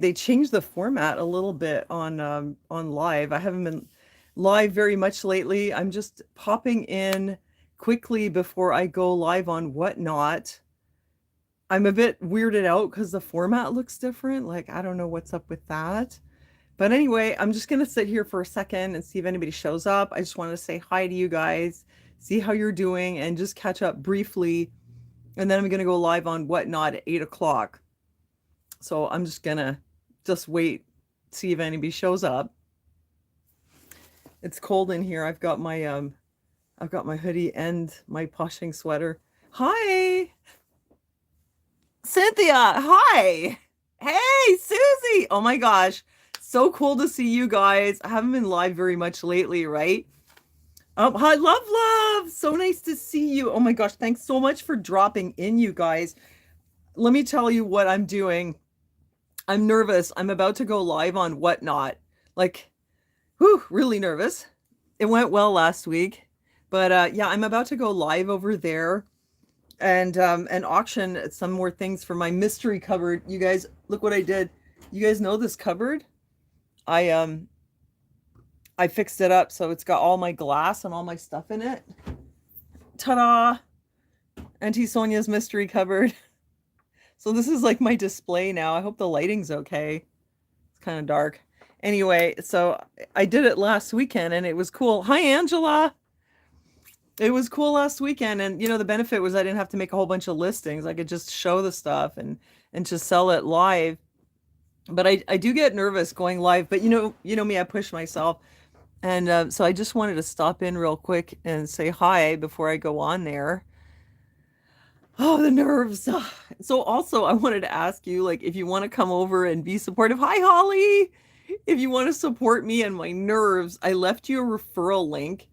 they changed the format a little bit on live. I haven't been live very much lately. I'm just popping in quickly before I go live on Whatnot. I'm a bit weirded out because the format looks different. Like, I don't know what's up with that. But anyway, I'm just going to sit here for a second and see if anybody shows up. I just wanted to say hi to you guys, see how you're doing, and just catch up briefly. And then I'm going to go live on Whatnot at 8 o'clock. So I'm just going to just wait, see if anybody shows up. It's cold in here. I've got my hoodie and my poshing sweater. Hi, Cynthia. Hi. Hey, Susie. Oh my gosh. So cool to see you guys. I haven't been live very much lately, right? Hi, love. So nice to see you. Oh my gosh. Thanks so much for dropping in, you guys. Let me tell you what I'm doing. I'm nervous. I'm about to go live on Whatnot. Like, whew, really nervous. It went well last week, but yeah, I'm about to go live over there and auction some more things for my mystery cupboard. You guys, look what I did. You guys know this cupboard? I I fixed it up so it's got all my glass and all my stuff in it. Ta-da! Auntie Sonia's mystery cupboard. So this is like my display now. I hope the lighting's okay. It's kind of dark. Anyway, so I did it last weekend and it was cool. Hi, Angela. It was cool last weekend, and the benefit was I didn't have to make a whole bunch of listings. I could just show the stuff and just sell it live. But I do get nervous going live, but you know me, I push myself. And so I just wanted to stop in real quick and say hi before I go on there. Oh, the nerves. So also I wanted to ask you, like, if you want to come over and be supportive. Hi, Holly. If you want to support me and my nerves, I left you a referral link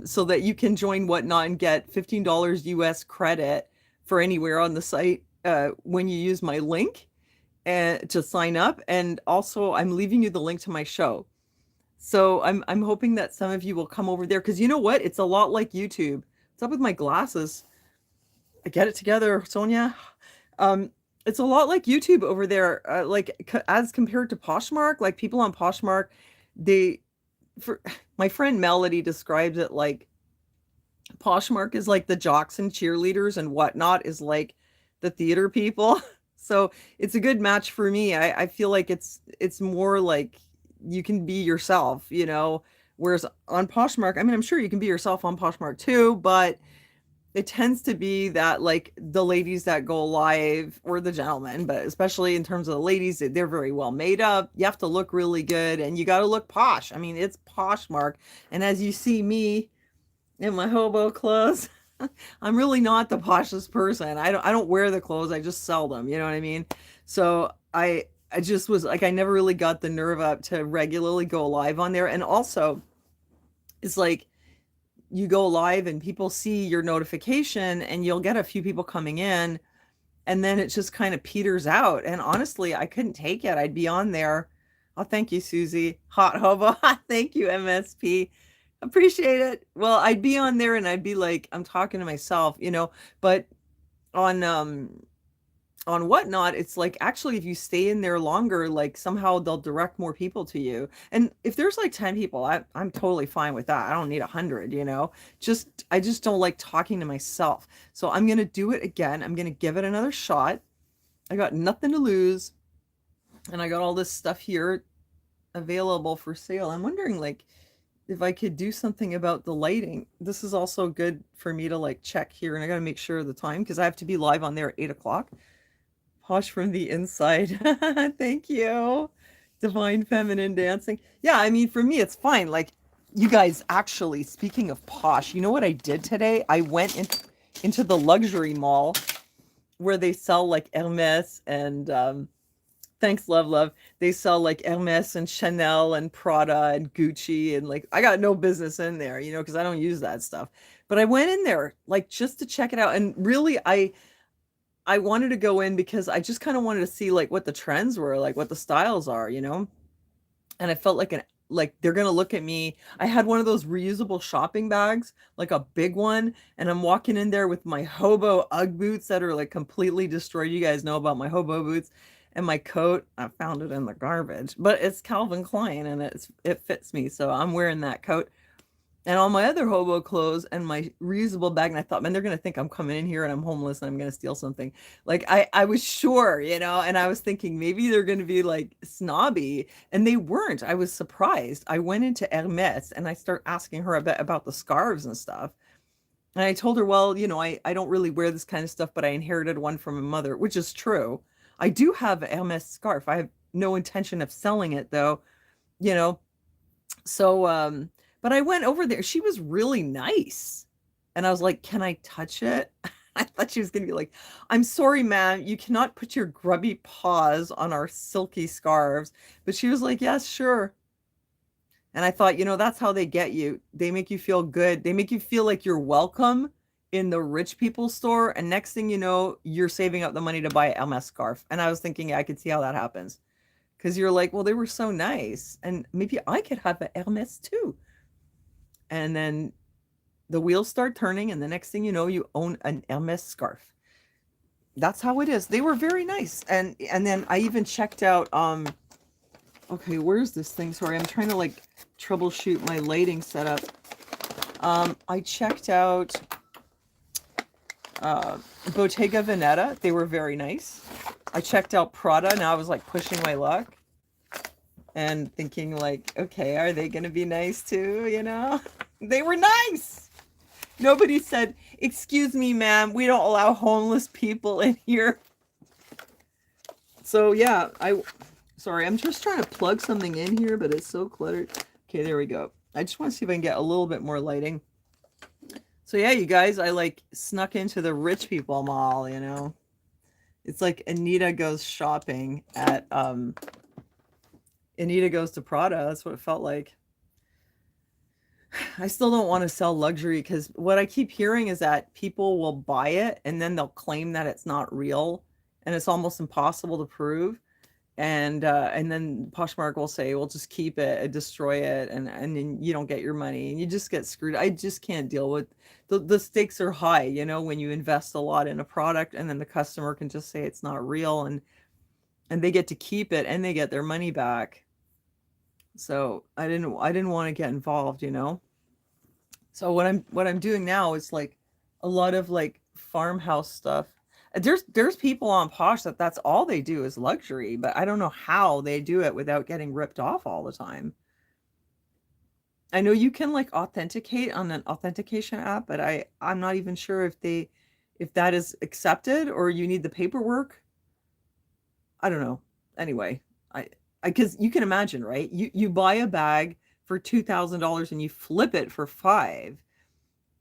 so that you can join Whatnot and get $15 US credit for anywhere on the site when you use my link and to sign up. And also I'm leaving you the link to my show. So I'm hoping that some of you will come over there because you know what? It's a lot like YouTube. What's up with my glasses? I get it together, Sonia. It's a lot like YouTube over there. As compared to Poshmark, like people on Poshmark, they for my friend Melody describes it like Poshmark is like the jocks and cheerleaders and Whatnot is like the theater people. So it's a good match for me. I feel like it's more like you can be yourself. Whereas on Poshmark, I mean, I'm sure you can be yourself on Poshmark too, but it tends to be that like the ladies that go live or the gentlemen, but especially in terms of the ladies, they're very well made up. You have to look really good and you got to look posh. I mean, it's Poshmark. And as you see me in my hobo clothes, I'm really not the poshest person. I don't wear the clothes. I just sell them. You know what I mean? So I just was like, I never really got the nerve up to regularly go live on there. And also it's like, you go live and people see your notification and you'll get a few people coming in and then it just kind of peters out. And honestly, I couldn't take it. I'd be on there. Oh, thank you, Susie. Hot hobo. Thank you, MSP. Appreciate it. Well, I'd be on there and I'd be like, I'm talking to myself. But on Whatnot, it's like actually if you stay in there longer, like somehow they'll direct more people to you. And if there's like 10 people, I'm totally fine with that. I don't need 100. I just don't like talking to myself. So I'm gonna do it again. I'm gonna give it another shot. I got nothing to lose. And I got all this stuff here available for sale. I'm wondering like if I could do something about the lighting. This is also good for me to like check here, and I gotta make sure of the time because I have to be live on there at 8 o'clock. Posh from the inside. Thank you. Divine feminine dancing. Yeah, I mean, for me, it's fine. Like, you guys, actually, speaking of posh, you know what I did today? I went into the luxury mall where they sell like Hermes and thanks, love. They sell like Hermes and Chanel and Prada and Gucci. And like, I got no business in there, because I don't use that stuff. But I went in there like just to check it out. And really, I wanted to go in because I just kind of wanted to see like what the trends were, like what the styles are. And I felt like they're gonna look at me. I had one of those reusable shopping bags, like a big one, and I'm walking in there with my hobo UGG boots that are like completely destroyed. You guys know about my hobo boots. And my coat, I found it in the garbage, but it's Calvin Klein and it fits me. So I'm wearing that coat and all my other hobo clothes and my reusable bag. And I thought, man, they're gonna think I'm coming in here and I'm homeless and I'm gonna steal something. Like I was sure, and I was thinking maybe they're gonna be like snobby, and they weren't. I was surprised. I went into Hermes and I start asking her a bit about the scarves and stuff. And I told her, well, I don't really wear this kind of stuff, but I inherited one from my mother, which is true. I do have a Hermes scarf. I have no intention of selling it though, you know. So but I went over there. She was really nice. And I was like, "Can I touch it?" I thought she was going to be like, "I'm sorry, ma'am, you cannot put your grubby paws on our silky scarves." But she was like, "Yes, sure." And I thought, that's how they get you. They make you feel good. They make you feel like you're welcome in the rich people's store. And next thing you know, you're saving up the money to buy a MS scarf. And I was thinking, yeah, I could see how that happens. Because you're like, well, they were so nice. And maybe I could have a Hermes too. And then the wheels start turning. And the next thing you know, you own an Hermes scarf. That's how it is. They were very nice. And then I even checked out, okay, where's this thing? Sorry, I'm trying to like troubleshoot my lighting setup. I checked out Bottega Veneta. They were very nice. I checked out Prada. Now I was like pushing my luck and thinking like, okay, are they going to be nice too? They were nice. Nobody said, "Excuse me, ma'am, we don't allow homeless people in here." So yeah, sorry, I'm just trying to plug something in here, but it's so cluttered. Okay, there we go. I just want to see if I can get a little bit more lighting. So yeah, you guys, I like snuck into the rich people mall, It's like Anita goes shopping at, Anita goes to Prada. That's what it felt like. I still don't want to sell luxury because what I keep hearing is that people will buy it and then they'll claim that it's not real and it's almost impossible to prove. And then Poshmark will say, "Well, just keep it and destroy it, and then you don't get your money and you just get screwed." I just can't deal with the stakes are high, when you invest a lot in a product and then the customer can just say it's not real and they get to keep it and they get their money back. So I didn't want to get involved, So what I'm doing now is like a lot of like farmhouse stuff. There's people on Posh that's all they do is luxury, but I don't know how they do it without getting ripped off all the time. I know you can like authenticate on an authentication app, but I'm not even sure if that is accepted or you need the paperwork. I don't know. Anyway, I because you can imagine, right? You buy a bag for $2,000 and you flip it for 5,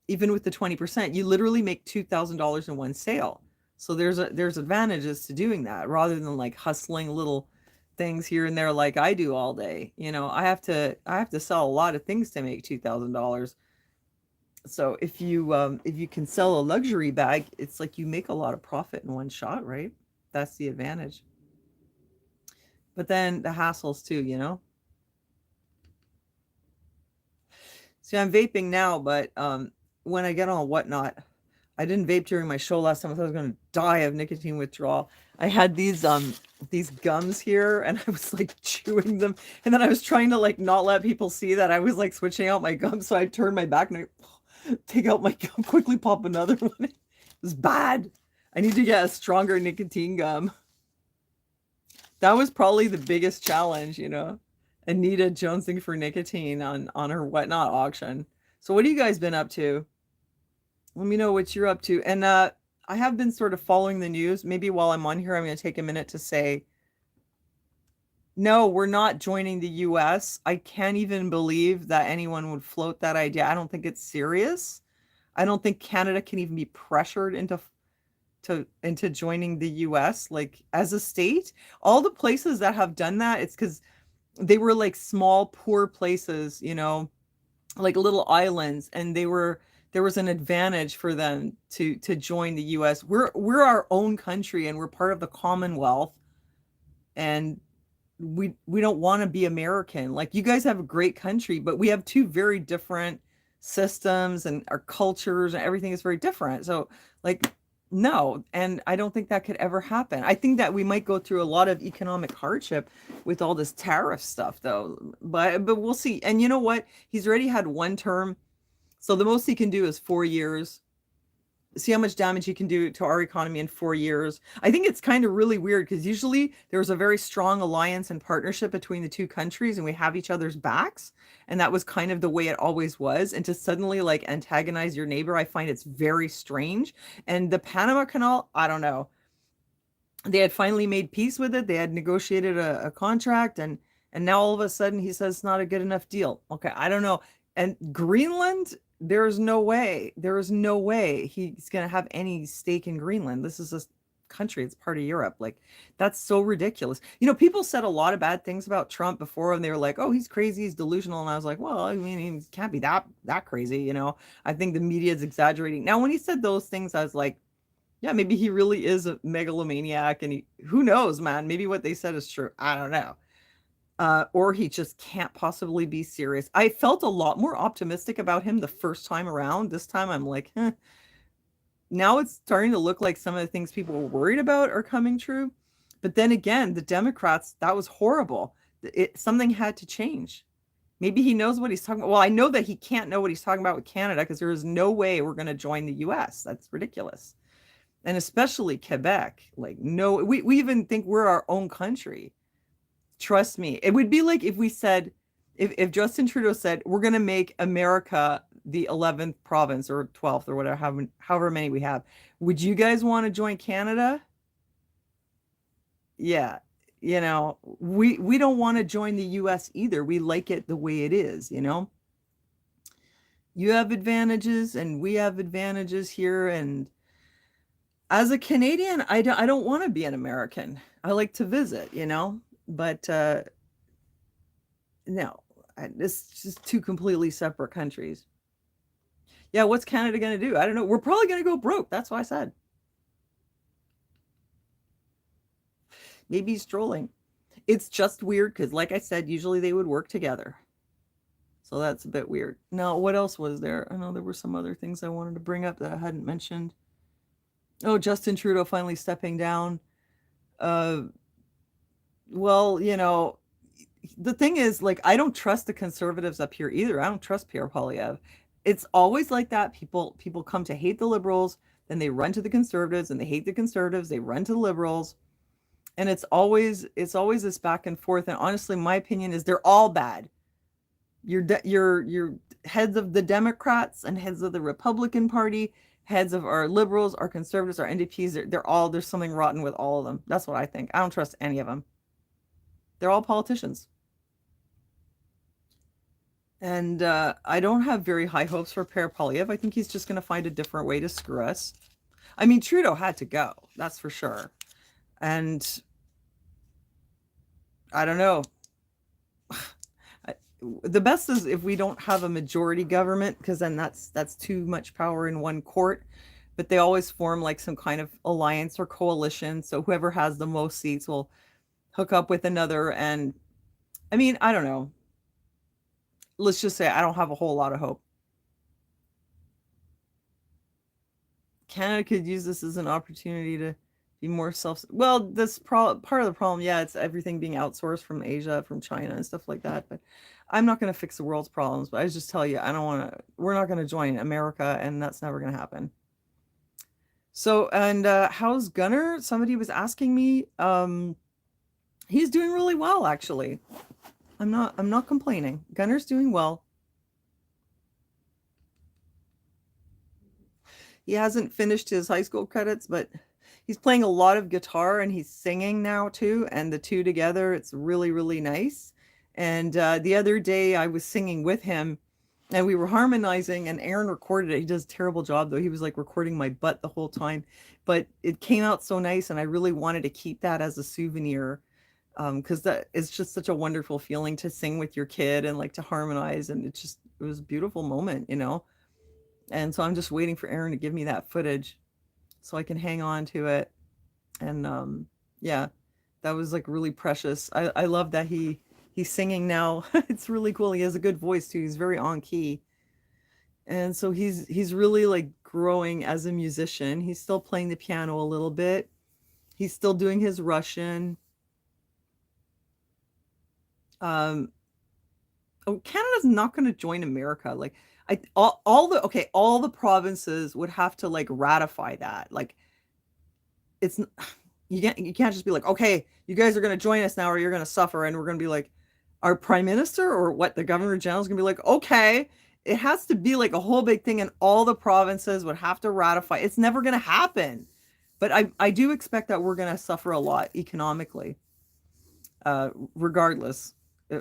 even with the 20%, you literally make $2,000 in one sale. So there's advantages to doing that rather than like hustling little things here and there like I do all day. I have to sell a lot of things to make $2,000. So if you can sell a luxury bag, it's like you make a lot of profit in one shot, right? That's the advantage. But then the hassles too. See, I'm vaping now, but when I get on Whatnot, I didn't vape during my show last time. I thought I was going to die of nicotine withdrawal. I had these gums here and I was like chewing them. And then I was trying to like not let people see that I was like switching out my gums. So I turned my back and I take out my gum, quickly pop another one. It was bad. I need to get a stronger nicotine gum. That was probably the biggest challenge, Anita jonesing for nicotine on her Whatnot auction. So what have you guys been up to? Let me know what you're up to. And I have been sort of following the news. Maybe while I'm on here, I'm going to take a minute to say, no, we're not joining the US. I can't even believe that anyone would float that idea. I don't think it's serious. I don't think Canada can even be pressured into joining the US, like as a state. All the places that have done that, it's because they were like small, poor places, like little islands, and there was an advantage for them to join the US. We're our own country and we're part of the Commonwealth, and we don't want to be American. Like, you guys have a great country, but we have two very different systems and our cultures and everything is very different. So like No, and I don't think that could ever happen. I think that we might go through a lot of economic hardship with all this tariff stuff though. But we'll see. And you know what? He's already had one term. So the most he can do is 4 years. See how much damage he can do to our economy in 4 years. I think it's kind of really weird because usually there's a very strong alliance and partnership between the two countries and we have each other's backs. And that was kind of the way it always was. And to suddenly like antagonize your neighbor, I find it's very strange. And the Panama Canal, I don't know. They had finally made peace with it. They had negotiated a contract and now all of a sudden he says it's not a good enough deal. Okay, I don't know. And Greenland, there's no way. There is no way he's going to have any stake in Greenland. This is a country. It's part of Europe. Like that's so ridiculous. You know, people said a lot of bad things about Trump before and they were like, "Oh, he's crazy, he's delusional." And I was like, "Well, I mean, he can't be that crazy, you know." I think the media is exaggerating. Now, when he said those things, I was like, yeah, maybe he really is a megalomaniac and who knows, man, maybe what they said is true. I don't know. Or he just can't possibly be serious. I felt a lot more optimistic about him the first time around. This time I'm like, now it's starting to look like some of the things people were worried about are coming true. But then again, the Democrats, that was horrible. Something had to change. Maybe he knows what he's talking about. Well, I know that he can't know what he's talking about with Canada because there is no way we're going to join the US. That's ridiculous. And especially Quebec. Like, no, we even think we're our own country. Trust me. It would be like if we said, if Justin Trudeau said, we're going to make America the 11th province or 12th or whatever, however many we have. Would you guys want to join Canada? Yeah. You know, we don't want to join the US either. We like it the way it is, you know? You have advantages and we have advantages here. And as a Canadian, I don't want to be an American. I like to visit, you know? But no, it's just two completely separate countries. Yeah, what's Canada going to do? I don't know. We're probably going to go broke. That's what I said. Maybe strolling. It's just weird because, like I said, usually they would work together. So that's a bit weird. Now, what else was there? I know there were some other things I wanted to bring up that I hadn't mentioned. Oh, Justin Trudeau finally stepping down. Uh, well, you know, the thing is, like, I don't trust the conservatives up here either. I don't trust Pierre Poilievre. It's always like that. People come to hate the liberals, then they run to the conservatives, and they hate the conservatives, they run to the liberals. And it's always this back and forth. And honestly, my opinion is they're all bad. Your heads of the Democrats and heads of the Republican Party, heads of our liberals, our conservatives, our NDPs, there's something rotten with all of them. That's what I think. I don't trust any of them. They're all politicians. And I don't have very high hopes for Pierre Poilievre. I think he's just going to find a different way to screw us. I mean, Trudeau had to go, that's for sure. And I don't know. The best is if we don't have a majority government, because then that's too much power in one court. But they always form like some kind of alliance or coalition. So whoever has the most seats will hook up with another. And I mean, I don't know. Let's just say I don't have a whole lot of hope. Canada could use this as an opportunity to be more well, this part of the problem, yeah, it's everything being outsourced from Asia, from China and stuff like that. But I'm not going to fix the world's problems. But I just tell you, I don't want to. We're not going to join America, and that's never going to happen. So, and how's Gunner? Somebody was asking me. He's doing really well, actually. I'm not complaining. Gunner's doing well. He hasn't finished his high school credits, but he's playing a lot of guitar and he's singing now too. And the two together, it's really, really nice. And the other day I was singing with him and we were harmonizing and Aaron recorded it. He does a terrible job though. He was like recording my butt the whole time, but it came out so nice. And I really wanted to keep that as a souvenir. Because that is just such a wonderful feeling to sing with your kid and like to harmonize. And it was a beautiful moment, you know? And so I'm just waiting for Aaron to give me that footage so I can hang on to it. And yeah, that was like really precious. I love that he's singing now. It's really cool. He has a good voice too. He's very on key. And so he's really like growing as a musician. He's still playing the piano a little bit. He's still doing his Russian. Um, oh, Canada's not going to join America. Like all the provinces would have to like ratify that. Like it's you can't just be like, okay, you guys are going to join us now, or you're going to suffer, and we're going to be like, our prime minister or what the governor general is going to be like, okay. It has to be like a whole big thing, and all the provinces would have to ratify. It's never going to happen. But I do expect that we're going to suffer a lot economically, regardless,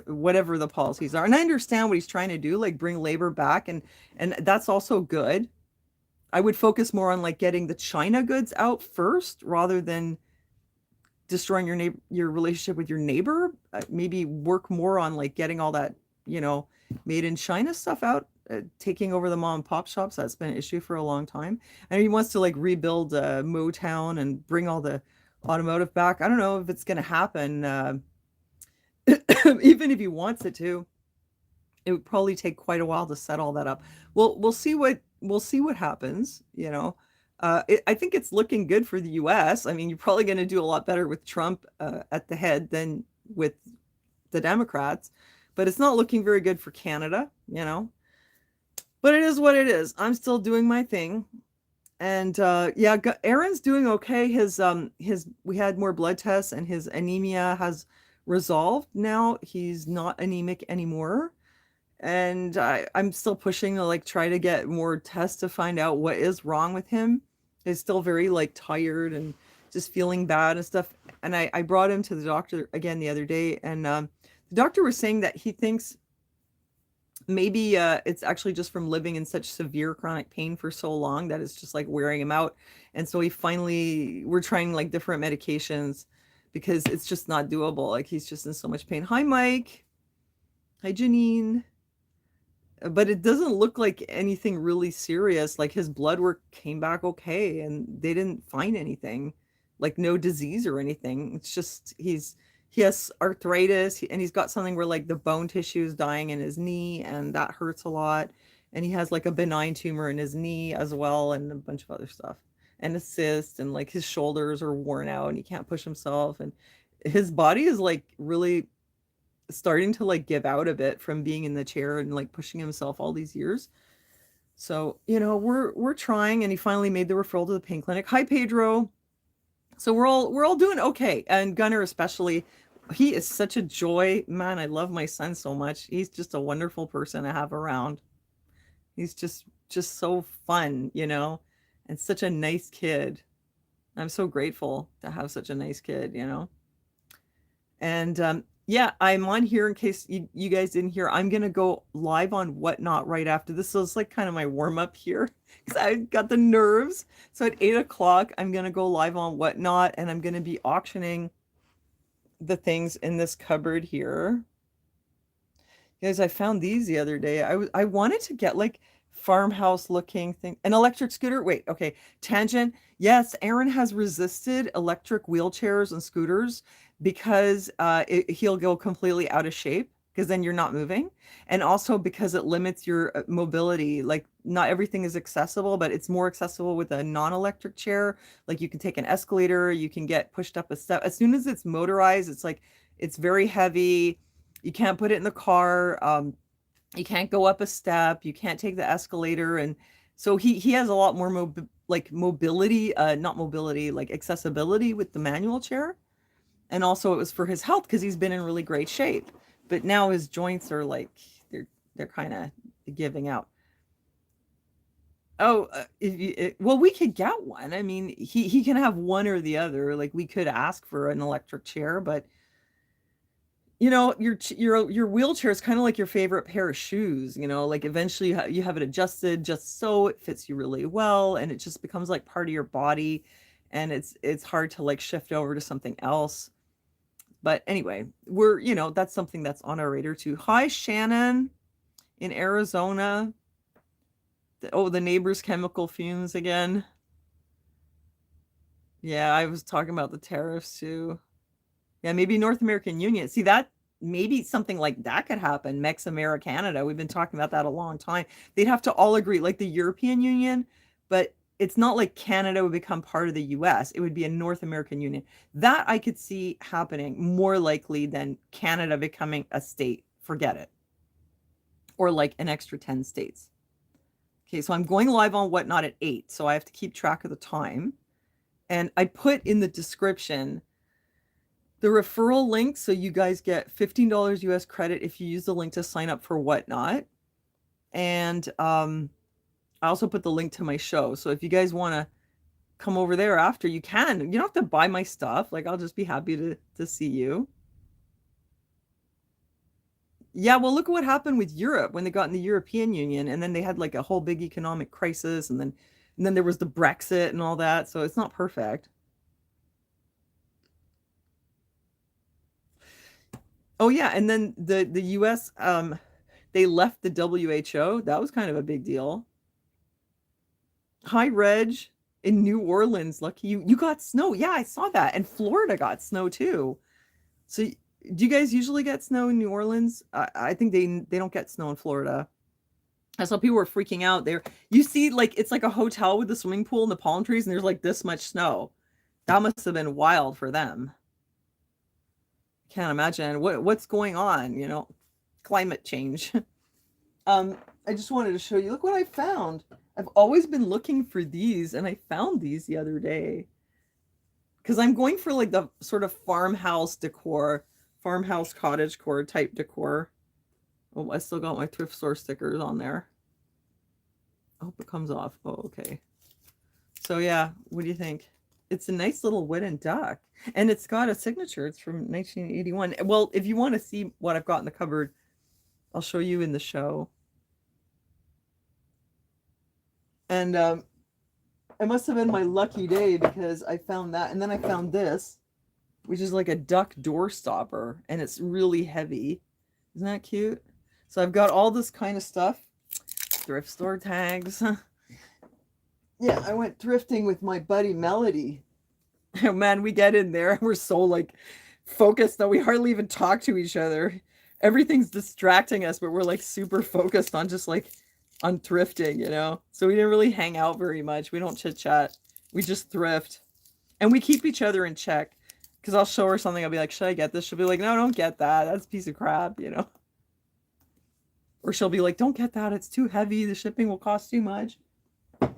whatever the policies are. And I understand what he's trying to do, like bring labor back, and that's also good. I would focus more on like getting the China goods out first rather than destroying your relationship with your neighbor. Maybe work more on like getting all that, made in China stuff out, taking over the mom and pop shops. That's been an issue for a long time. And he wants to like rebuild Motown and bring all the automotive back. I don't know if it's going to happen. Even if he wants it to, it would probably take quite a while to set all that up. We'll see what happens. I think it's looking good for the U.S. I mean, you're probably going to do a lot better with Trump at the head than with the Democrats, but it's not looking very good for Canada. But it is what it is. I'm still doing my thing, and yeah, Aaron's doing okay. His we had more blood tests, and his anemia has resolved now. He's not anemic anymore. And I'm still pushing to like try to get more tests to find out what is wrong with him. He's still very like tired and just feeling bad and stuff. And I brought him to the doctor again the other day, and the doctor was saying that he thinks maybe it's actually just from living in such severe chronic pain for so long that it's just like wearing him out. And so we're trying like different medications because it's just not doable. Like he's just in so much pain. Hi, Mike. Hi, Janine. But it doesn't look like anything really serious. Like his blood work came back okay, and they didn't find anything, like no disease or anything. It's just he has arthritis, and he's got something where like the bone tissue is dying in his knee, and that hurts a lot. And he has like a benign tumor in his knee as well, and a bunch of other stuff, and a cyst, and like his shoulders are worn out, and he can't push himself, and his body is like really starting to like give out a bit from being in the chair and like pushing himself all these years. So, we're trying, and he finally made the referral to the pain clinic. Hi, Pedro. So we're all doing okay. And Gunnar especially, he is such a joy. Man, I love my son so much. He's just a wonderful person to have around. He's just so fun, and such a nice kid. I'm so grateful to have such a nice kid, And yeah, I'm on here in case you guys didn't hear. I'm going to go live on Whatnot right after this. So it's like kind of my warm up here because I got the nerves. So at 8 o'clock, I'm going to go live on Whatnot, and I'm going to be auctioning the things in this cupboard here. Guys, I found these the other day. I wanted to get like farmhouse looking thing, an electric scooter. Wait, okay. Tangent. Yes, Aaron has resisted electric wheelchairs and scooters because he'll go completely out of shape because then you're not moving. And also because it limits your mobility. Like not everything is accessible, but it's more accessible with a non-electric chair. Like you can take an escalator, you can get pushed up a step. As soon as it's motorized, it's like, it's very heavy. You can't put it in the car. You can't go up a step. You can't take the escalator. And so he has a lot more mobility, not mobility, like accessibility with the manual chair. And also it was for his health because he's been in really great shape. But now his joints are like, they're kind of giving out. Oh, well, we could get one. I mean, he can have one or the other. Like we could ask for an electric chair, but your wheelchair is kind of like your favorite pair of shoes, like eventually you have it adjusted just so it fits you really well, and it just becomes like part of your body, and it's hard to like shift over to something else. But anyway, that's something that's on our radar too. Hi, Shannon in Arizona. The neighbor's chemical fumes again. Yeah, I was talking about the tariffs too. Yeah, maybe North American Union. See, that maybe something like that could happen. Mex America, Canada. We've been talking about that a long time. They'd have to all agree, like the European Union, but it's not like Canada would become part of the US. It would be a North American Union. That I could see happening more likely than Canada becoming a state. Forget it. Or like an extra 10 states. Okay, so I'm going live on Whatnot at 8, so I have to keep track of the time. And I put in the description the referral link, so you guys get $15 US credit if you use the link to sign up for Whatnot. And I also put the link to my show. So if you guys want to come over there after, you can. You don't have to buy my stuff. Like, I'll just be happy to see you. Yeah, well, look at what happened with Europe when they got in the European Union, and then they had like a whole big economic crisis, and then there was the Brexit and all that. So it's not perfect. Oh yeah, and then the US they left the WHO. That was kind of a big deal. Hi Reg in New Orleans. Lucky you. You got snow. Yeah, I saw that. And Florida got snow too. So do you guys usually get snow in New Orleans? I think they don't get snow in Florida. I saw people were freaking out there. You see, like, it's like a hotel with the swimming pool and the palm trees, and there's like this much snow. That must have been wild for them. Can't imagine what's going on, you know, climate change. I just wanted to show you, look what I found. I've always been looking for these, and I found these the other day. Because I'm going for like the sort of farmhouse decor, farmhouse cottage core type decor. Oh, I still got my thrift store stickers on there. I hope it comes off. Oh, okay. So yeah, what do you think? It's a nice little wooden duck. And it's got a signature. It's from 1981. Well, if you want to see what I've got in the cupboard, I'll show you in the show. And it must have been my lucky day because I found that. And then I found this, which is like a duck door stopper. And it's really heavy. Isn't that cute? So I've got all this kind of stuff. Thrift store tags. Yeah, I went thrifting with my buddy Melody. Oh man, we get in there. We're so like focused that we hardly even talk to each other. Everything's distracting us, but we're like super focused on just like on thrifting, you know? So we didn't really hang out very much. We don't chit chat. We just thrift. And we keep each other in check. Because I'll show her something. I'll be like, should I get this? She'll be like, no, don't get that. That's a piece of crap, you know? Or she'll be like, don't get that. It's too heavy. The shipping will cost too much. I'm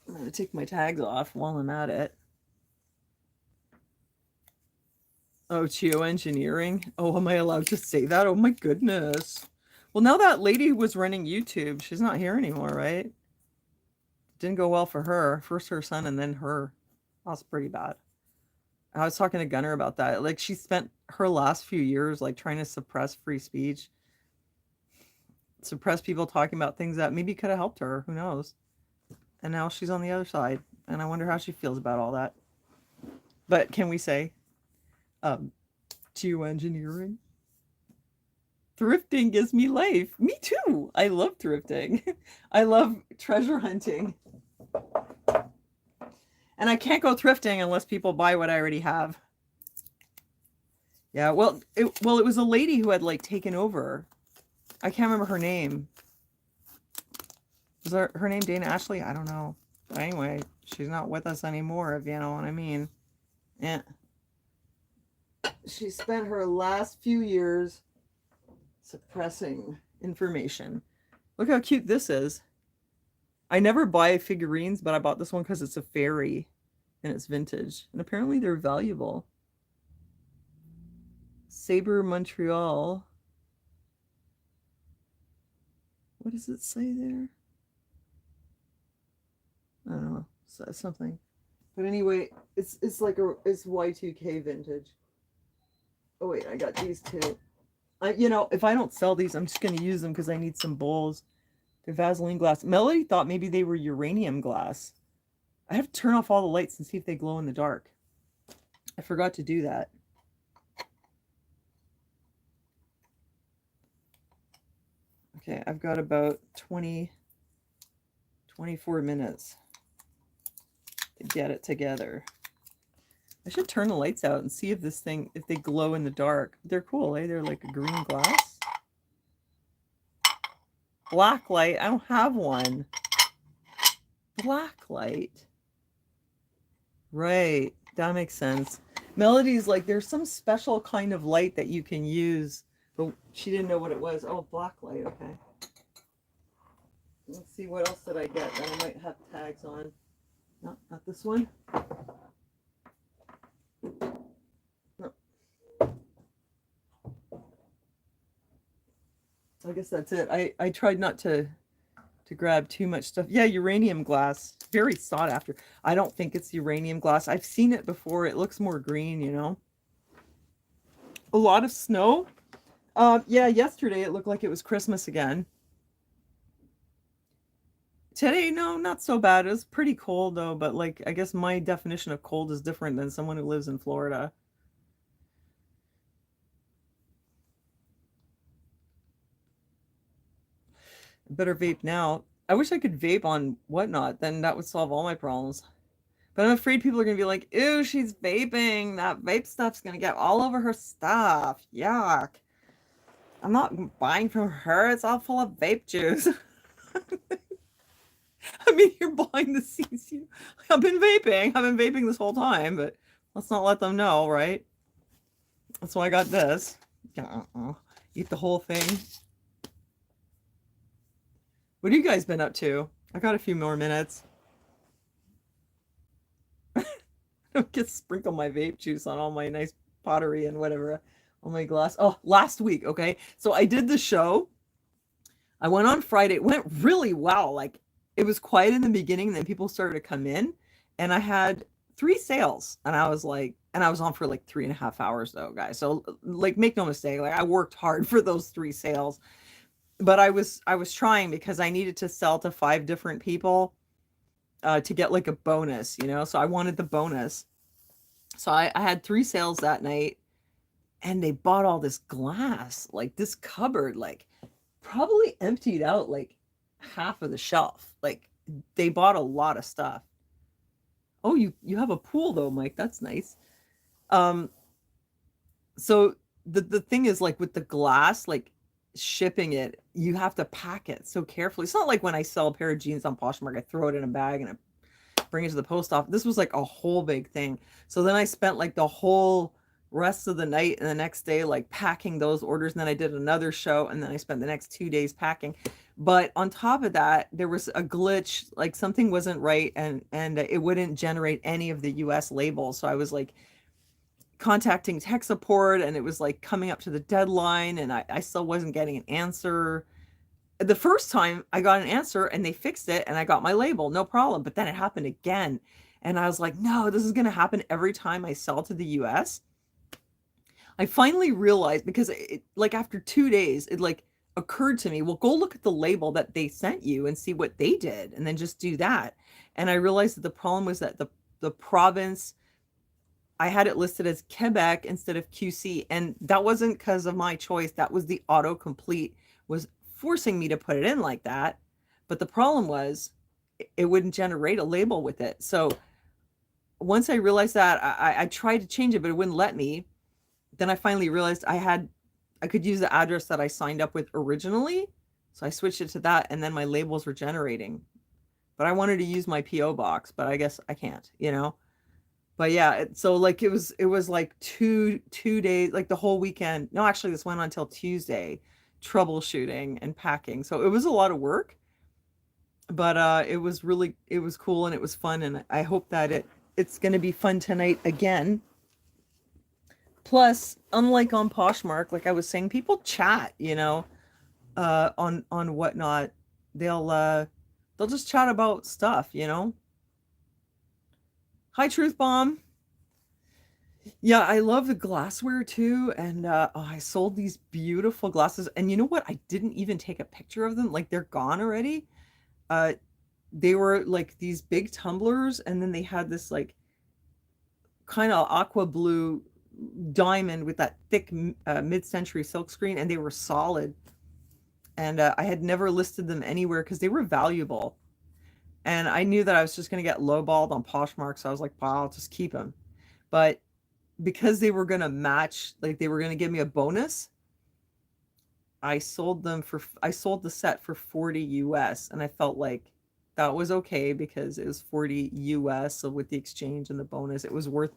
going to take my tags off while I'm at it. Oh, geoengineering. Oh, am I allowed to say that? Oh my goodness. Well, now that lady who was running YouTube, she's not here anymore, right? Didn't go well for her. First her son and then her. That's pretty bad. I was talking to Gunnar about that. Like, she spent her last few years like trying to suppress free speech. Suppress people talking about things that maybe could have helped her. Who knows? And now she's on the other side. And I wonder how she feels about all that. But can we say geoengineering? Thrifting gives me life. Me too. I love thrifting. I love treasure hunting. And I can't go thrifting unless people buy what I already have. Yeah, well, it was a lady who had like taken over. I can't remember her name. Was her name Dana Ashley? I don't know. But anyway, she's not with us anymore, if you know what I mean. Yeah. She spent her last few years suppressing information. Look how cute this is. I never buy figurines, but I bought this one because it's a fairy and it's vintage. And apparently they're valuable. Sabre Montreal. What does it say there? I don't know. Something. But anyway, it's like it's Y2K vintage. Oh wait, I got these two. You know, if I don't sell these, I'm just going to use them because I need some bowls. They're Vaseline glass. Melody thought maybe they were uranium glass. I have to turn off all the lights and see if they glow in the dark. I forgot to do that. Okay, I've got about 24 minutes to get it together. I should turn the lights out and see if if they glow in the dark. They're cool, eh? They're like a green glass. Black light. I don't have one. Black light. Right. That makes sense. Melody's like there's some special kind of light that you can use, but she didn't know what it was. Oh, black light. Okay. Let's see what else did I get that I might have tags on. No, not this one. No. So I guess that's it. I tried not to grab too much stuff. Yeah, uranium glass. Very sought after. I don't think it's uranium glass. I've seen it before. It looks more green, you know. A lot of snow. Yeah, yesterday it looked like it was Christmas again. Today, no, not so bad. It was pretty cold though, but like I guess my definition of cold is different than someone who lives in Florida. Better vape now. I wish I could vape on whatnot, then that would solve all my problems. But I'm afraid people are gonna be like, ew, she's vaping. That vape stuff's gonna get all over her stuff. Yuck. I'm not buying from her. It's all full of vape juice. I mean, you're behind the scenes. I've been vaping. I've been vaping this whole time, but let's not let them know, right? That's why I got this. Eat the whole thing. What have you guys been up to? I got a few more minutes. Don't get sprinkle my vape juice on all my nice pottery and whatever on my glass. Oh, last week, okay. So I did the show. I went on Friday. It went really well. Like it was quiet in the beginning, and then people started to come in, and I had three sales, and I was like, and I was on for like 3.5 hours though, guys. So like, make no mistake, like I worked hard for those three sales, but I was trying because I needed to sell to five different people to get like a bonus, you know. So I wanted the bonus. So I had three sales that night, and they bought all this glass, like this cupboard, like probably emptied out like half of the shelf. Like they bought a lot of stuff. Oh, you have a pool though, Mike. That's nice. Um, so the thing is like with the glass, like shipping it, you have to pack it so carefully. It's not like when I sell a pair of jeans on Poshmark, I throw it in a bag and I bring it to the post office. This was like a whole big thing. So then I spent like the whole rest of the night and the next day like packing those orders, and then I did another show, and then I spent the next 2 days packing. But on top of that, there was a glitch, like something wasn't right, and it wouldn't generate any of the US labels. So I was like contacting tech support, and it was like coming up to the deadline, and I still wasn't getting an answer. The first time I got an answer and they fixed it and I got my label, no problem. But then it happened again. And I was like, no, this is going to happen every time I sell to the US. I finally realized, because it, like after 2 days, it like occurred to me, well, go look at the label that they sent you and see what they did, and then just do that. And I realized that the problem was that the province, I had it listed as Quebec instead of QC, and that wasn't because of my choice. That was the autocomplete was forcing me to put it in like that. But the problem was it wouldn't generate a label with it. So once I realized that, I tried to change it, but it wouldn't let me. Then I finally realized I could use the address that I signed up with originally. So I switched it to that, and then my labels were generating. But I wanted to use my PO box, but I guess I can't, you know. But yeah, so like it was like two days, like the whole weekend. No, actually this went on until Tuesday, troubleshooting and packing. So it was a lot of work, but it was cool and it was fun, and I hope that it's going to be fun tonight again. Plus, unlike on Poshmark, like I was saying, people chat, you know, on whatnot. They'll just chat about stuff, you know. Hi, Truth Bomb. Yeah, I love the glassware too, and oh, I sold these beautiful glasses, and you know what? I didn't even take a picture of them. Like they're gone already. Uh, they were like these big tumblers, and then they had this like kind of aqua blue diamond with that thick mid-century silk screen, and they were solid. And I had never listed them anywhere because they were valuable, and I knew that I was just going to get lowballed on Poshmark, so I was like, "Wow, I'll just keep them." But because they were going to match, like they were going to give me a bonus, I sold the set for 40 US, and I felt like that was okay because it was 40 US. So with the exchange and the bonus, it was worth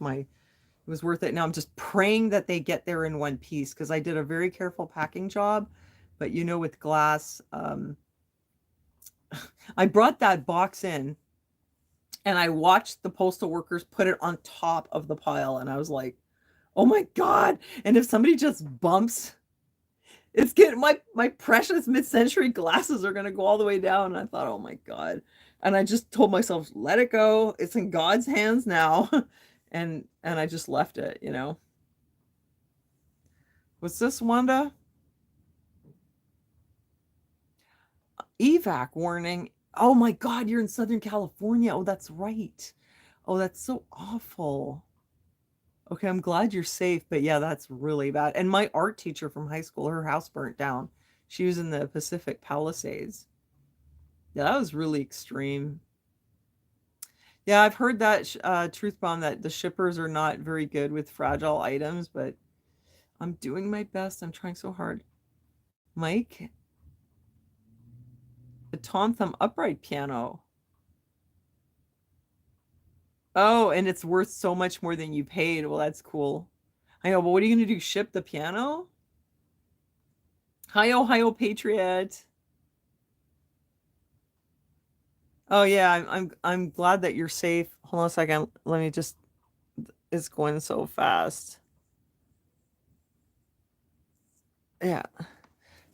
it. Now I'm just praying that they get there in one piece because I did a very careful packing job. But you know, with glass, I brought that box in and I watched the postal workers put it on top of the pile, and I was like, oh my God. And if somebody just bumps, it's getting my precious mid-century glasses are gonna go all the way down. And I thought, oh my God. And I just told myself, let it go. It's in God's hands now. And I just left it, you know. What's this, Wanda? Evac warning. Oh my God, you're in Southern California. Oh, that's right. Oh, that's so awful. Okay, I'm glad you're safe, but yeah, that's really bad. And my art teacher from high school, her house burnt down. She was in the Pacific Palisades. Yeah, that was really extreme. Yeah, I've heard that truth bomb that the shippers are not very good with fragile items, but I'm doing my best. I'm trying so hard. Mike, the Tom Thumb upright piano. Oh, and it's worth so much more than you paid. Well, that's cool. I know, but what are you going to do? Ship the piano? Hi, Ohio Patriot. Oh yeah, I'm glad that you're safe. Hold on a second. Let me just, it's going so fast. Yeah.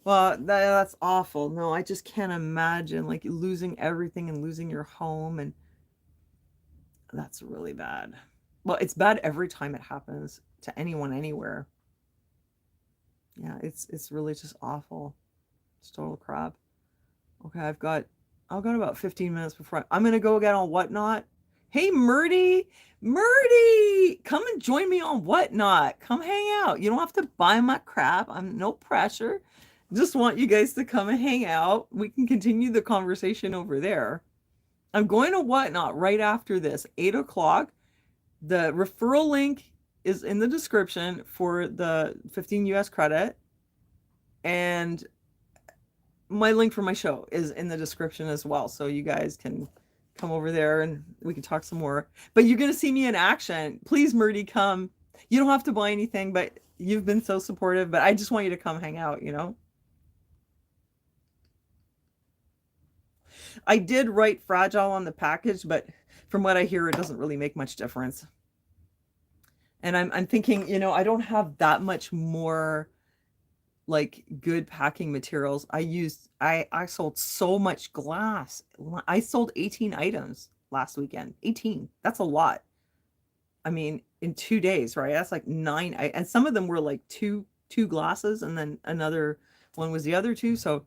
Well, that's awful. No, I just can't imagine like losing everything and losing your home, and that's really bad. Well, it's bad every time it happens to anyone anywhere. Yeah, it's really just awful. It's total crap. Okay, I've got about 15 minutes before I'm gonna go get on Whatnot. Hey, Murdy, come and join me on Whatnot. Come hang out. You don't have to buy my crap. I'm no pressure. Just want you guys to come and hang out. We can continue the conversation over there. I'm going to Whatnot right after this, 8 o'clock. The referral link is in the description for the 15 US credit. And my link for my show is in the description as well. So you guys can come over there and we can talk some more. But you're going to see me in action. Please, Murdy, come. You don't have to buy anything, but you've been so supportive. But I just want you to come hang out, you know? I did write fragile on the package, but from what I hear, it doesn't really make much difference. And I'm thinking, you know, I don't have that much more like good packing materials. I sold so much glass. I sold 18 items last weekend. 18. That's a lot. I mean, in 2 days, right? That's like 9. And some of them were like two glasses, and then another one was the other two. So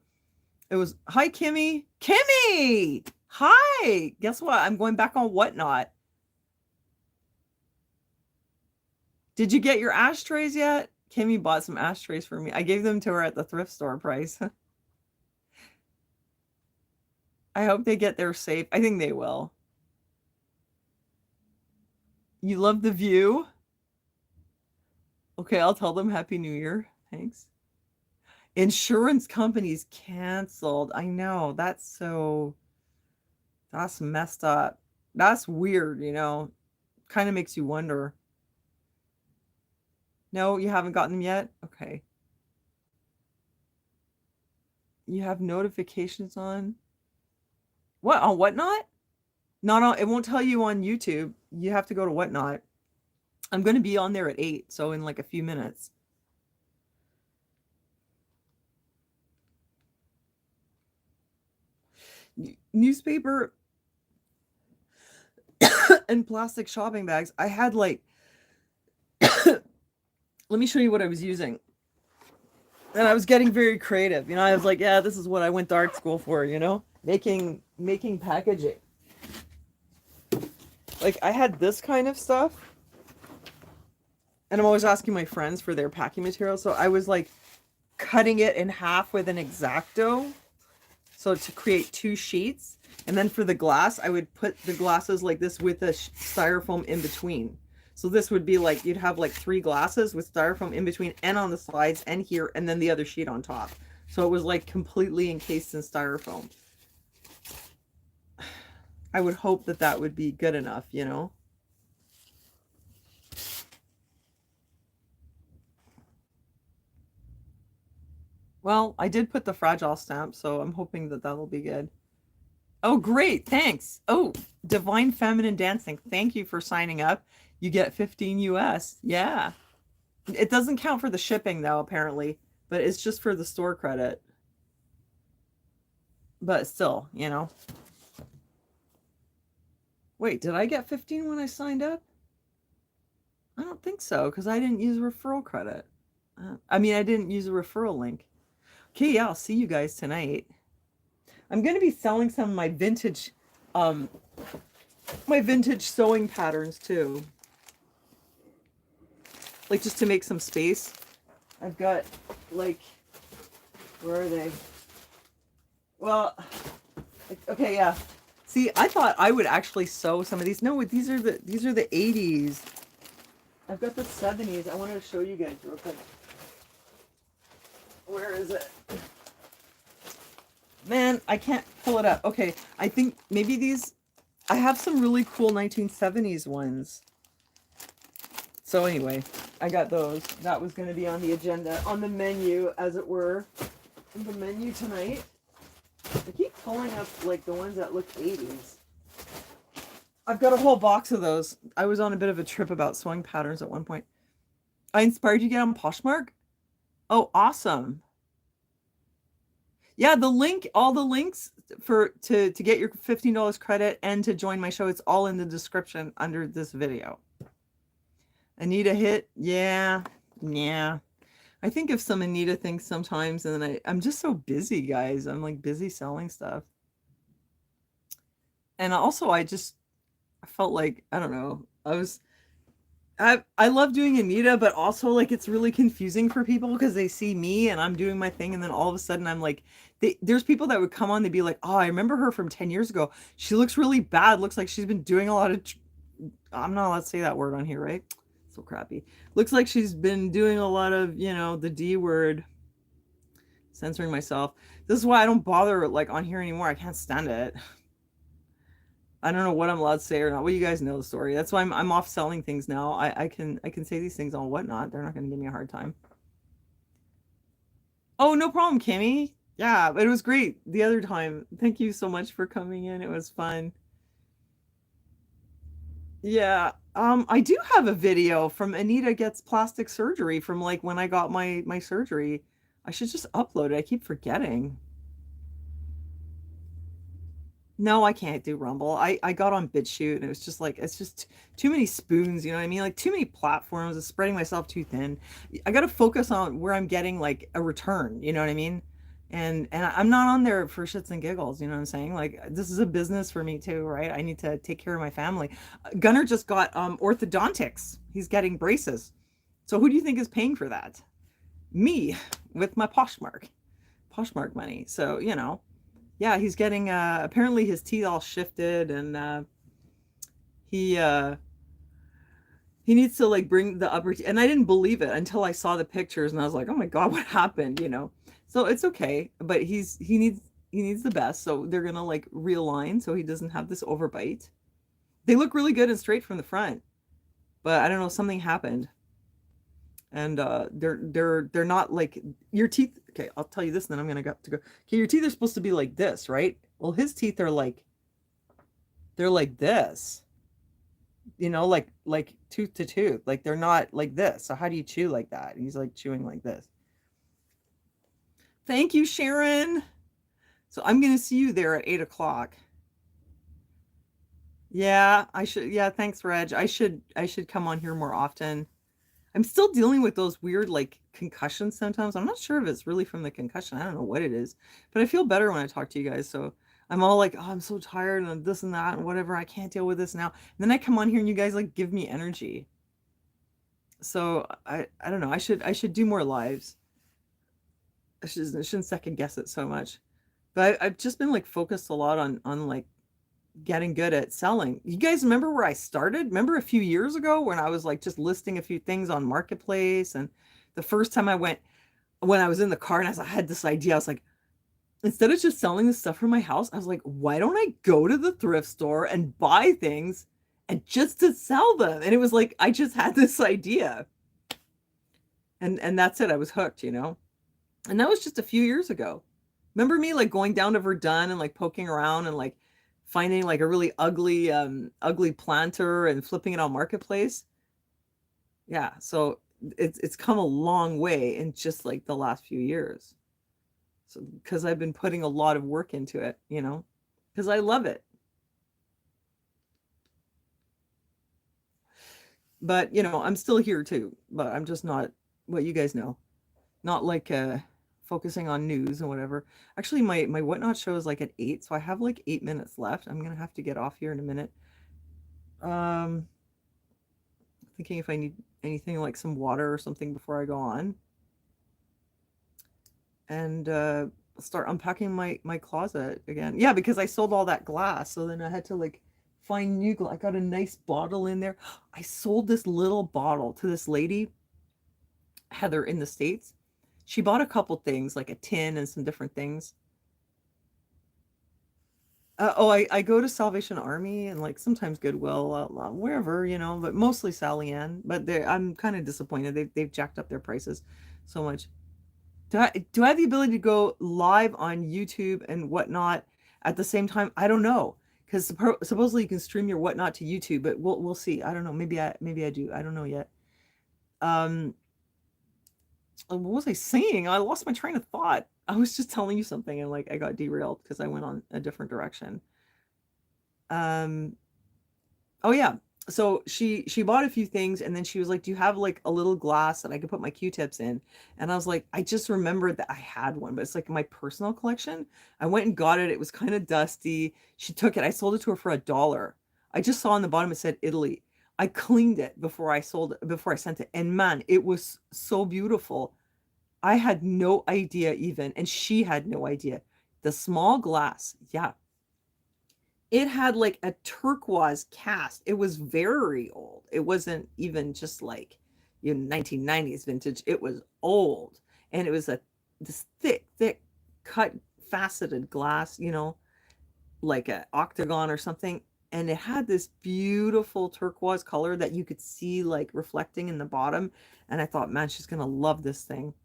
it was, hi, Kimmy. Kimmy! Hi! Guess what? I'm going back on Whatnot. Did you get your ashtrays yet? Kimmy bought some ashtrays for me. I gave them to her at the thrift store price. I hope they get there safe. I think they will. You love the view? Okay, I'll tell them Happy New Year. Thanks. Insurance companies canceled. I know. That's messed up. That's weird, you know. Kind of makes you wonder. No, you haven't gotten them yet? Okay. You have notifications on? What? On Whatnot? Not on, it won't tell you on YouTube. You have to go to Whatnot. I'm going to be on there at 8, so in like a few minutes. Newspaper and plastic shopping bags. I had like, let me show you what I was using. And I was getting very creative. You know, I was like, yeah, this is what I went to art school for, you know, making packaging. Like I had this kind of stuff. And I'm always asking my friends for their packing material. So I was like cutting it in half with an X-Acto. So to create 2 sheets. And then for the glass, I would put the glasses like this with a styrofoam in between. So this would be like, you'd have like 3 glasses with styrofoam in between and on the sides and here, and then the other sheet on top. So it was like completely encased in styrofoam. I would hope that that would be good enough, you know? Well, I did put the fragile stamp, so I'm hoping that that'll be good. Oh, great. Thanks. Oh, Divine Feminine Dancing. Thank you for signing up. You get 15 US. Yeah. It doesn't count for the shipping though, apparently, but it's just for the store credit. But still, you know. Wait, did I get 15 when I signed up? I don't think so, because I didn't use referral credit. I mean, I didn't use a referral link. Okay, yeah, I'll see you guys tonight. I'm going to be selling some of um, my vintage sewing patterns too. Like just to make some space. I've got like, where are they? Well, okay, yeah. See, I thought I would actually sew some of these. No, these are the 80s. I've got the 70s. I wanted to show you guys real quick. Where is it? Man, I can't pull it up. Okay, I think maybe these, I have some really cool 1970s ones. So anyway, I got those. That was going to be on the agenda, on the menu, as it were. The menu tonight. I keep pulling up like the ones that look 80s. I've got a whole box of those. I was on a bit of a trip about sewing patterns at one point. I inspired you to get on Poshmark? Oh, awesome. Yeah, the link, all the links for to get your $15 credit and to join my show, it's all in the description under this video. Anita hit, yeah. I think of some Anita things sometimes, and then I'm just so busy, guys. I'm like busy selling stuff. And also I felt like, I don't know, I love doing Anita, but also like it's really confusing for people because they see me and I'm doing my thing, and then all of a sudden I'm like, there's people that would come on, they'd be like, oh, I remember her from 10 years ago. She looks really bad. Looks like she's been doing a lot of, I'm not allowed to say that word on here, right? So crappy. Looks like she's been doing a lot of, you know, the D word. Censoring myself. This is why I don't bother like on here anymore. I can't stand it. I don't know what I'm allowed to say or not. Well, you guys know the story. That's why I'm off selling things now. I can say these things on Whatnot. They're not going to give me a hard time. Oh, no problem, Kimmy. Yeah, it was great the other time. Thank you so much for coming in. It was fun. Yeah. I do have a video from Anita Gets Plastic Surgery from like when I got my surgery. I should just upload it. I keep forgetting. No, I can't do Rumble. I got on BitChute and it was just like it's just too many spoons, you know what I mean? Like too many platforms. It's spreading myself too thin. I got to focus on where I'm getting like a return, you know what I mean? And I'm not on there for shits and giggles, you know what I'm saying? Like this is a business for me too, right? I need to take care of my family. Gunnar just got orthodontics. He's getting braces. So who do you think is paying for that? Me with my Poshmark money. So, you know, yeah, he's getting apparently his teeth all shifted, and he uh he needs to like bring the upper teeth. And I didn't believe it until I saw the pictures, and I was like, oh my god, what happened, you know? So it's okay, but he needs the best, so they're gonna like realign so he doesn't have this overbite. They look really good and straight from the front, but I don't know, something happened. And they're not like your teeth. Okay, I'll tell you this, and then I'm gonna to go. Okay, your teeth are supposed to be like this, right? Well, his teeth are like, they're like this, you know, like tooth to tooth. Like they're not like this. So how do you chew like that? He's like chewing like this. Thank you, Sharon. So I'm gonna see you there at 8 o'clock. Yeah, I should. Yeah, thanks, Reg. I should come on here more often. I'm still dealing with those weird like concussions sometimes. I'm not sure if it's really from the concussion. I don't know what it is, but I feel better when I talk to you guys. So I'm all like, oh, I'm so tired and this and that and whatever. I can't deal with this now. And then I come on here and you guys like give me energy. So I don't know. I should do more lives. I shouldn't second guess it so much. But I've just been like focused a lot on like getting good at selling. You guys remember where I started? Remember a few years ago when I was like just listing a few things on Marketplace, and the first time I went, when I was in the car and as I had this idea, I was like, instead of just selling the stuff from my house, I was like, why don't I go to the thrift store and buy things and just to sell them? And it was like I just had this idea. And that's it. I was hooked, you know. And that was just a few years ago. Remember me like going down to Verdun and like poking around and like finding like a really ugly planter and flipping it on Marketplace? Yeah, so it's come a long way in just like the last few years. So because I've been putting a lot of work into it, you know, because I love it. But, you know, I'm still here too, but I'm just not what you guys know. Not like focusing on news and whatever. Actually, my whatnot show is like at 8, so I have like 8 minutes left. I'm gonna have to get off here in a minute. Um, thinking if I need anything like some water or something before I go on. And start unpacking my closet again. Yeah, because I sold all that glass, so then I had to like find new glass. I got a nice bottle in there. I sold this little bottle to this lady, Heather, in the States. She bought a couple things, like a tin and some different things. Oh, I go to Salvation Army and like sometimes Goodwill, wherever, you know, but mostly Sally Ann. But I'm kind of disappointed. They've jacked up their prices so much. Do I have the ability to go live on YouTube and whatnot at the same time? I don't know, because supposedly you can stream your whatnot to YouTube, but we'll see. I don't know. Maybe I do. I don't know yet. Um, what was I saying? I lost my train of thought. I was just telling you something and like I got derailed because I went on a different direction. Um, Oh yeah. So she bought a few things and then she was like, "Do you have like a little glass that I could put my Q-tips in?" And I was like, "I just remembered that I had one, but it's like my personal collection." I went and got it. It was kind of dusty. She took it. I sold it to her for $1. I just saw on the bottom it said Italy. I cleaned it before I sent it. And man, it was so beautiful. I had no idea even, and she had no idea. The small glass, yeah, it had like a turquoise cast. It was very old. It wasn't even just like, 1990s vintage. It was old. And it was this thick cut faceted glass, like a octagon or something. And it had this beautiful turquoise color that you could see like reflecting in the bottom. And I thought, man, she's gonna love this thing.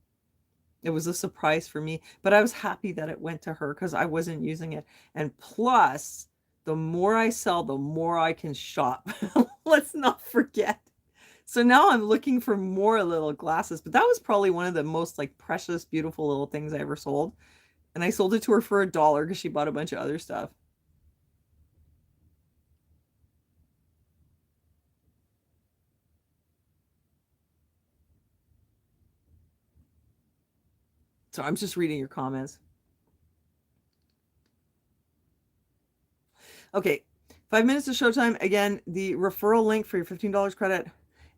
It was a surprise for me, but I was happy that it went to her because I wasn't using it. And plus, the more I sell, the more I can shop. Let's not forget. So now I'm looking for more little glasses, but that was probably one of the most like precious, beautiful little things I ever sold. And I sold it to her for $1 because she bought a bunch of other stuff. So I'm just reading your comments. Okay, 5 minutes to showtime. Again, the referral link for your $15 credit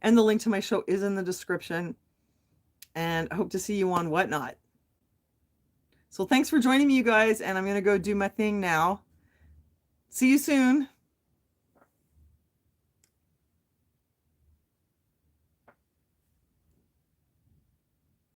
and the link to my show is in the description. And I hope to see you on Whatnot. So thanks for joining me, you guys. And I'm going to go do my thing now. See you soon.